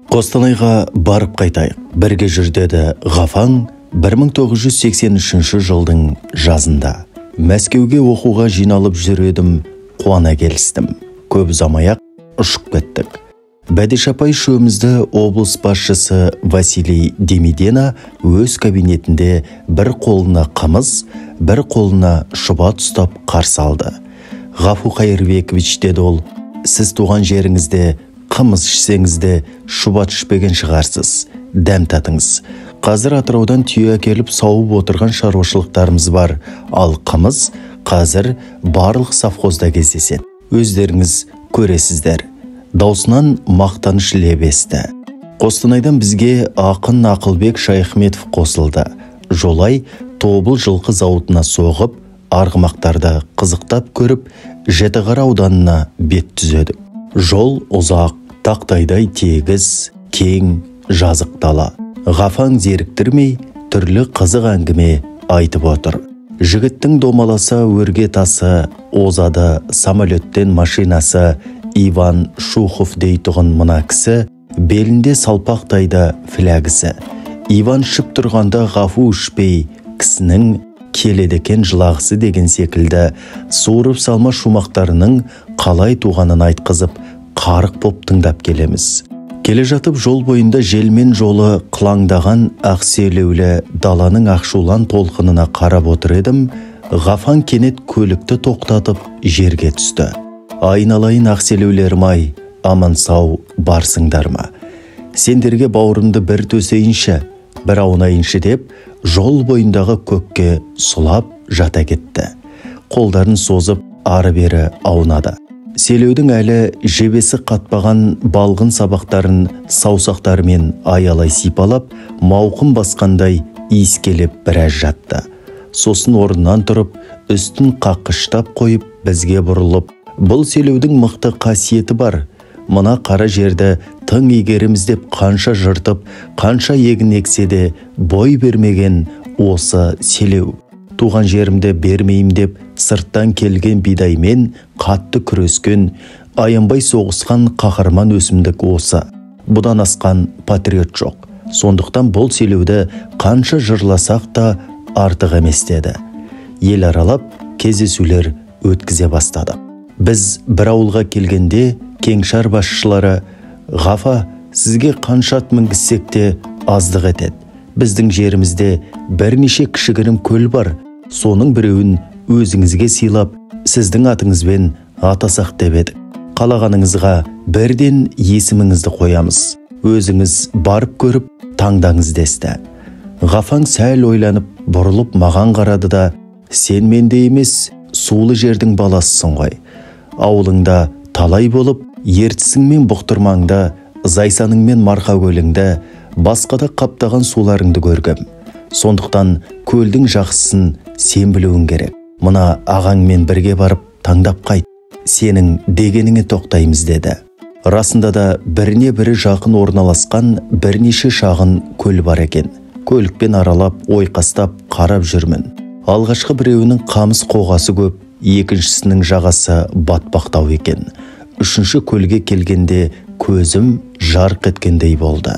Қостанайға барып қайтайық. Бірге жүр деді Ғафаң 1983 жылдың жазында. Мәскеуге оқуға жиналып жүр едім, қуана келістім. Көп ұзамай-ақ ұшып кеттік. Бәдеш апай үшеумізді облыс басшысы Василий Демидена өз кабинетінде бір қолына қымыз, бір қолына шұбат ұстап қарсы алды. Ғафу Қайырбекович, деді ол, сіз туған жеріңізде қымыз ішсеңіз де шұбат ішпеген шығарсыз. Дәм татыңыз. Қазір Атыраудан түйе әкеліп сауып отырған шаруашылықтарымыз бар, ал қымыз қазір барлық совхозда кездеседі. Өздеріңіз көресіздер. Даусынан мақтаныш леп есті. Қостанайдан бізге ақын Ақылбек Шайхметов қосылды. Жолай Тобыл жылқы зауытына соғып, арғымақтарды қызықтап көріп, Жетіқара ауданына бет түзедік. Жол ұзақ, тақтайдай тегіс, кең, жазық дала. Ғафаң зеріктірмей, түрлі қызық әңгіме айтып отыр. Жігіттің домаласа өрге тасы, озады самолеттен машинасы, Иван Шухов дейтұғын мына кісі, белінде салпақтайды флягісі. Иван ішіп тұрғанда Ғафу ішпей, кісінің келедекен жылағысы деген секілді суырып салма шумақтарының қалай туғанын айтқызып, қарық боп тыңдап келеміз. Келе жатып жол бойында желмен жолы қылаңдаған ақселеулі даланың ақшулан толқынына қарап отыр едім, Ғафаң кенет көлікті тоқтатып жерге түсті. Айналайын ақселеулерім-ай, аман сау барсыңдар ма? Сендерге бауырымды бір төсейінші, бір аунайыншы деп, жол бойындағы көкке сұлап жата кетті. Қолдарын созып ары-бері аунады. Селеудің әлі жебесі қатпаған балғын сабақтарын саусақтарымен аялай сипалап, мауқын басқандай иіскелеп біраз жатты. Сосын орнынан тұрып, үстін қаққыштап қойып, бізге бұрылып, бұл селеудің мықты қасиеті бар. Мына қара жерді тың игереміз деп қанша жыртып, қанша егін ексе де бой бермеген осы селеу. Туған жерімді бермейім деп сырттан келген бидаймен қатты күрескен, аянбай соғысқан қаһарман өсімдік осы. Бұдан асқан патриот жоқ. Сондықтан бұл селеуді қанша жырласақ та артық емес деді. Ел аралап кездесулер өткізе бастады. Біз бір ауылға келгенде кеңшар басшылары, Ғафа, сізге қанша ат мінгізсек те аздық етеді. Біздің жерімізде бірнеше кішігірім көл бар. Соның біреуін өзіңізге сыйлап, сіздің атыңызбен атасақ деп едік. Қалағаныңызға бірден есіміңізді қоямыз. Өзіңіз барып көріп, таңдаңыз десті. Ғафаң сәл ойланып, бұрылып маған қарады да, сен менде емес, сулы жердің баласысың ғой. Ауылыңда талай болып, ертісіңмен бұқтырмаңда, зайсаныңмен марқа көліңді, басқада қаптаған суларыңды көргім. Сондықтан көлдің жақсысын сен білуің керек. Мына ағаңмен бірге барып таңдап қайт. Сенің дегеніңе тоқтаймыз деді. Расында да біріне бірі жақын орналасқан бірнеше шағын көл бар екен. Көлікпен аралап, ойқастап қарап жүрмін. Алғашқы біреуінің қамыс қоғасы көп, екіншісінің жағасы батпақтау екен. Үшінші көлге келгенде көзім жарқ еткендей болды.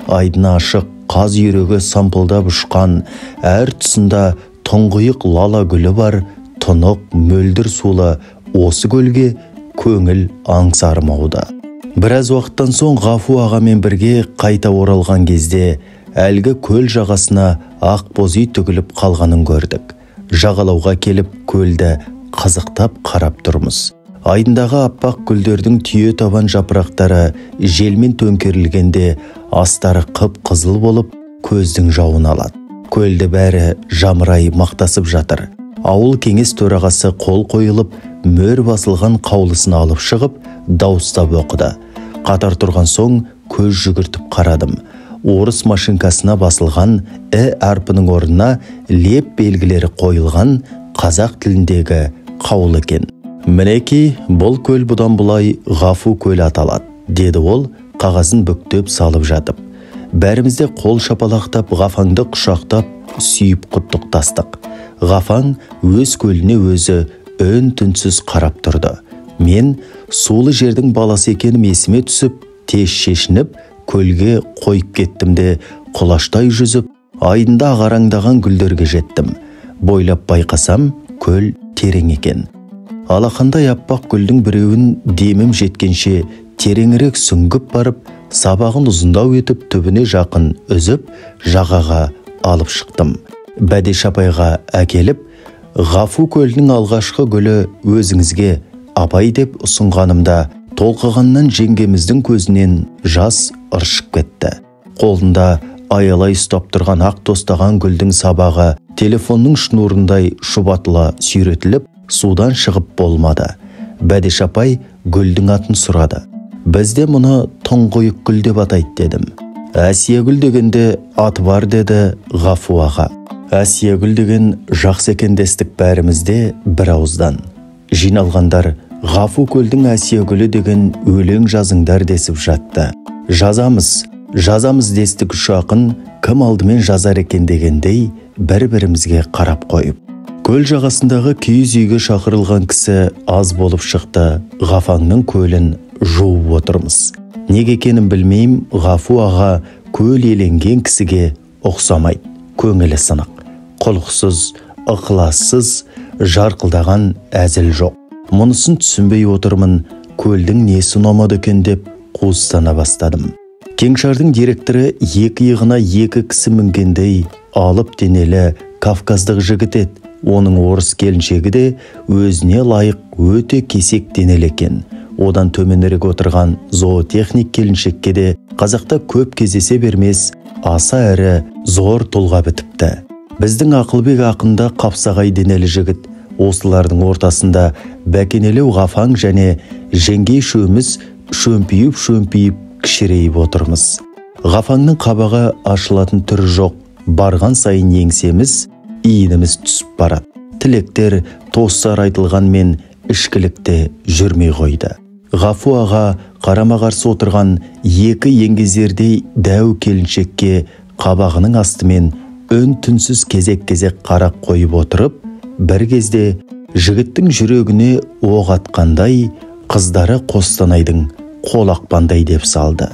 Айдын ашық, қаз үйрегі сампылдап ұшқан, әр тұсында тұңғиық лала гүлі бар, тұнық, мөлдір сулы осы көлге көңіл аңсармауда. Біраз уақыттан соң Ғафу ағамен бірге қайта оралған кезде әлгі көл жағасына ақ боз үй төгіліп қалғанын көрдік. Жағалауға келіп көлді қызықтап қарап тұрмыз. Айдындағы аппақ гүлдердің түйе табан жапырақтары желмен төңкерілгенде астары қып-қызыл болып көздің жауын алады. Көлді бәрі жамырай мақтасып жатыр. Ауыл кеңес төрағасы қол қойылып, мөр басылған қаулысын алып шығып, дауыстап оқыды. Қатар тұрған соң көз жүгіртіп қарадым. Орыс машинкасына басылған әрпінің орнына леп белгілері қойылған қазақ тіліндегі қаулы екен. Мінеки, бұл көл бұдан бұлай Ғафу көл аталады, деді ол қағазын бүктеп салып жатып. Бәрімізде қол шапалақтап, Ғафаңды құшақтап, сүйіп құттықтастық. Ғафаң өз көліне өзі үн-түнсіз қарап тұрды. Мен сулы жердің баласы екенім есіме түсіп, тез шешініп, көлге қойып кеттім де құлаштай жүзіп, айдында ағараңдаған гүлдерге жеттім. Бойлап байқасам, көл терең екен. Алақандай аппақ гүлдің біреуін демім жеткенше тереңірек сүңгіп барып, сабағын ұзындау етіп түбіне жақын үзіп, жағаға алып шықтым. Бәдеш апайға әкеліп, Ғафу көлінің алғашқы гүлі өзіңізге апай деп ұсынғанымда, толқығаннан жеңгеміздің көзінен жас ыршып кетті. Қолында аялай ұстап тұрған ақ тостаған гүлдің сабағы телефонның шнурындай шұбатыла сүйретіліп, судан шығып болмады. Бәдеш апай гүлдің атын сұрады. Бізде мұны тұңғиық гүл деп атайды дедім. Әсия гүл дегенде аты бар деді Ғафу аға. Әсия гүл деген жақсы екен дестік бәрімізде бір ауыздан. Жиналғандар Ғафу көлдің Әсия гүлі деген өлең жазыңдар десіп жатты. Жазамыз дестік үш ақын, кім алдымен жазар екен дегендей бір-бірімізге қарап қойып. Көл жағасындағы киіз үйге шақырылған кісі аз болып шықты. Ғафаңның көлін жуып отырмыз. Неге екенін білмеймін, Ғафу аға көл еленген кісіге ұқсамайды. Көңілі сынық, құлықсыз, ықылассыз, жарқылдаған әзіл жоқ. Мұнысын түсінбей отырмын, көлдің несі ұнамады екен деп қуыстана бастадым. Кеңшардың директоры екі иығына екі кісі мінгендей алып денелі кавказдық жігіт еді. Оның орыс келіншегі де өзіне лайық өте кесек денелі екен. Одан төменірек отырған зоотехник келіншекке де қазақта көп кездесе бермес аса әрі зор тұлға бітіпті. Біздің Ақылбек ақында қапсағай денелі жігіт. Осылардың ортасында бәкенелеу Ғафаң және жеңгей үшеуміз шөмпиіп кішірейіп отырмыз. Ғафаңның қабағы ашылатын түрі жоқ. Барған сайын еңсеміз, иініміз түсіп барады. Тілектер тоссар айтылғанмен ішкілікте жүрмей қойды. Ғафу аға қарама-қарсы отырған екі еңгезердей дәу келіншекке қабағының астымен үн-түнсіз кезек-кезек қарап қойып отырып, бір кезде жігіттің жүрегіне оқ атқандай, қыздары Қостанайдың қолақпандай деп салды.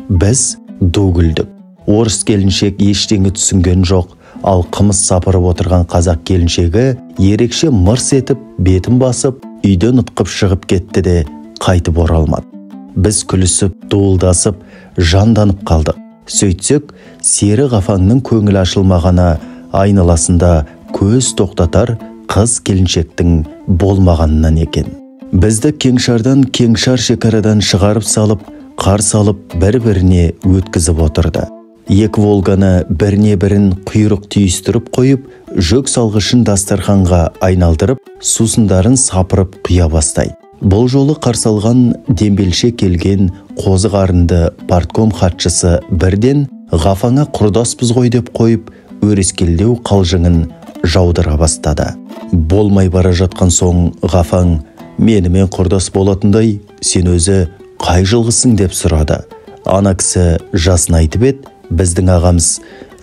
Біз ду күлдік. Орыс келіншек ештеңе түсінген жоқ, ал қымыз сапырып отырған қазақ келіншегі ерекше мырс етіп, бетін басып, үйден ұтқып шығып кетті де қайтып оралмады. Біз күлісіп, дуылдасып, жанданып қалдық. Сөйтсек, сері Ғафаңның көңіл ашылмағана айналасында көз тоқтатар қыз келіншектің болмағанынан екен. Бізді кеңшардан кеңшар шекарадан шығарып салып, қарсы алып бір-біріне өткізіп отырды. Екі Волганы біріне бірін құйрық түйістіріп қойып, жүк салғышын дастарханға айналдырып, сусындарын сапырып құя бастайды. Бұл жолы қарсы алған дембелше келген қозы қарынды партком хатшысы бірден Ғафаңа құрдаспыз ғой деп қойып, өрескелдеу қалжыңын жаудыра бастады. Болмай бара жатқан соң Ғафаң менімен құрдас болатындай, сен өзі қай жылғысың деп сұрады. Ана кісі жасын айтып еді, біздің ағамыз,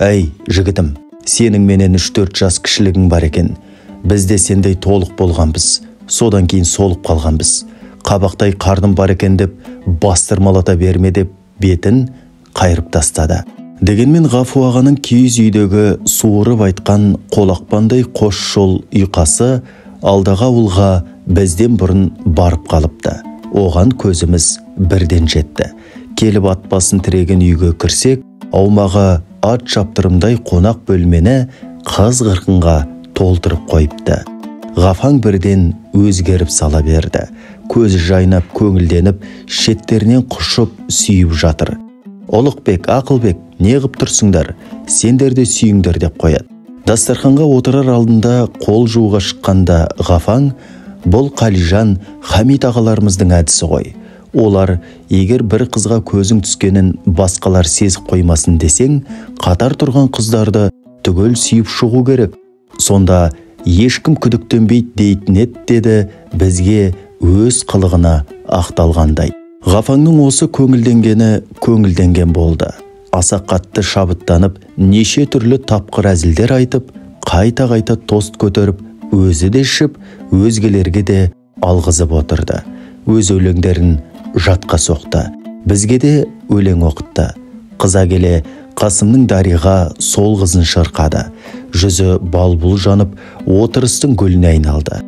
әй жігітім, сенің менен 3-4 жас кішілігің бар екен. Бізде сендей толық болғанбыз, содан кейін солып қалғанбыз. Қабақтай қарным бар екен деп бастырмалата берме деп бетін қайырып тастады. Дегенмен Ғафу ағаның киіз үйдегі суырып айтқан қолақпандай қош жол ұйқасы алдағы ауылға бізден бұрын барып қалыпты. Оған көзіміз бірден жетті. Келіп ат басын тіреген үйге кірсек, аумағы ат шаптырымдай қонақ бөлмені қыз қырқынға толтырып қойыпты. Ғафаң бірден өзгеріп сала берді. Көзі жайнап, көңілденіп, шеттерінен құшып сүйіп жатыр. Ұлықбек, Ақылбек, не қып тұрсыңдар? Сендер де сүйіңдер деп қояды. Дастарханға отырар алдында қол жууға шыққанда Ғафаң, бұл Қалижан, Хамит ағаларымыздың әдісі ғой. Олар, егер бір қызға көзің түскенін басқалар сезіп қоймасын десең, қатар тұрған қыздарды түгел сүйіп шығу керек. Сонда ешкім күдіктенбейді дейтін еді деді бізге өз қылығына ақталғандай. Ғафаңның осы көңілденген болды. Аса қатты шабыттанып, неше түрлі тапқыр әзілдер айтып, қайта-қайта тост көтеріп, өзі де ішіп, өзгелерге де алғызып отырды. Өз өлеңдерін жатқа соқты. Бізге де өлең оқытты. Қыза келе Қасымның Дариға сол қызын шырқады. Жүзі балбұл жанып, отырыстың гүліне айналды.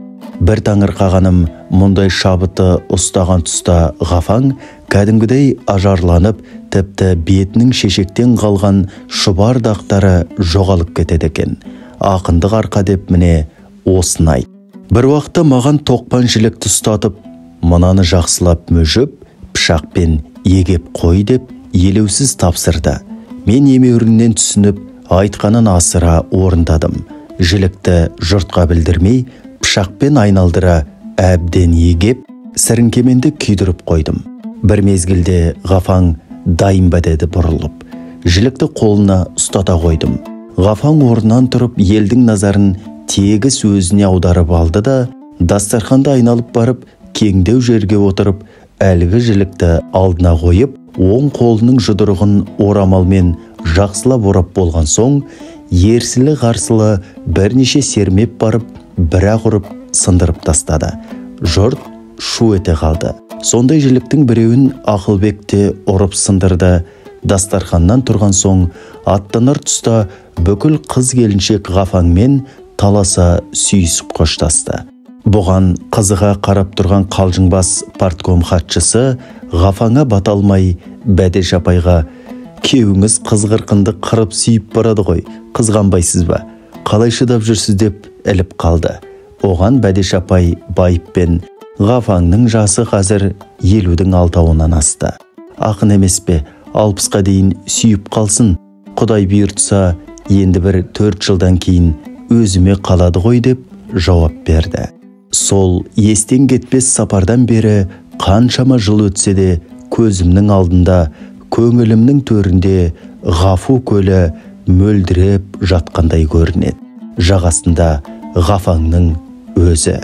Бір таңырқағаным мұндай шабыты ұстаған тұста Ғафаң кәдімгідей ажарланып, тіпті бетінің шешектен қалған шұбар дақтары жоғалып кетеді екен. Ақындық арқа деп міне осыны айт. Бір уақытта маған тоқпан жілікті ұстатып, мынаны жақсылап мөжіп, пышақпен егеп қой деп елеусіз тапсырды. Мен емеуріннен түсініп, айтқанын асыра орындадым. Жілікті жұртқа білдірмей, пышақпен айналдыра әбден егеп, сіріңкеменді күйдіріп қойдым. Бір мезгілде Ғафаң дайын ба деді бұрылып. Жілікті қолына ұстата қойдым. Ғафаң орнынан тұрып, елдің назарын тегіс өзіне аударып алды да, дастарханды айналып барып, кеңдеу жерге отырып, әлгі жілікті алдына қойып, оң қолының жұдырығын орамалмен жақсылап орап болған соң, ерсілі қарсылы бірнеше сермеп барып, бір-ақ ұрып сындырып тастады. Жұрт шу ете қалды. Сондай жіліктің біреуін Ақылбекте ұрып сындырды. Дастарханнан тұрған соң, аттанар тұста бүкіл қыз келіншек Ғафаңмен таласа сүйісіп қоштасты. Бұған қызыға қарап тұрған қалжыңбас партком хатшысы Ғафаңа бата алмай Бәдеш апайға: «Кеуіңіз қыз қырқынды қырып сүйіп барады ғой, қызғанбайсыз ба? Қалай шыдап жүрсіз?» деп іліп қалды. Оған Бәдеш апай байыппен: «Ғафаңның жасы қазір 50-дің алтауынан асты. Ақын емес пе, 60-қа дейін сүйіп қалсын. Құдай бұйыртса, енді бір 4 жылдан кейін өзіме қалады ғой» деп жауап берді. Сол естен кетпес сапардан бері қаншама жыл өтсе де, көзімнің алдында, көңілімнің төрінде Ғафу көлі мөлдіреп жатқандай көрінеді. Жағасында Ғафаңның өзі.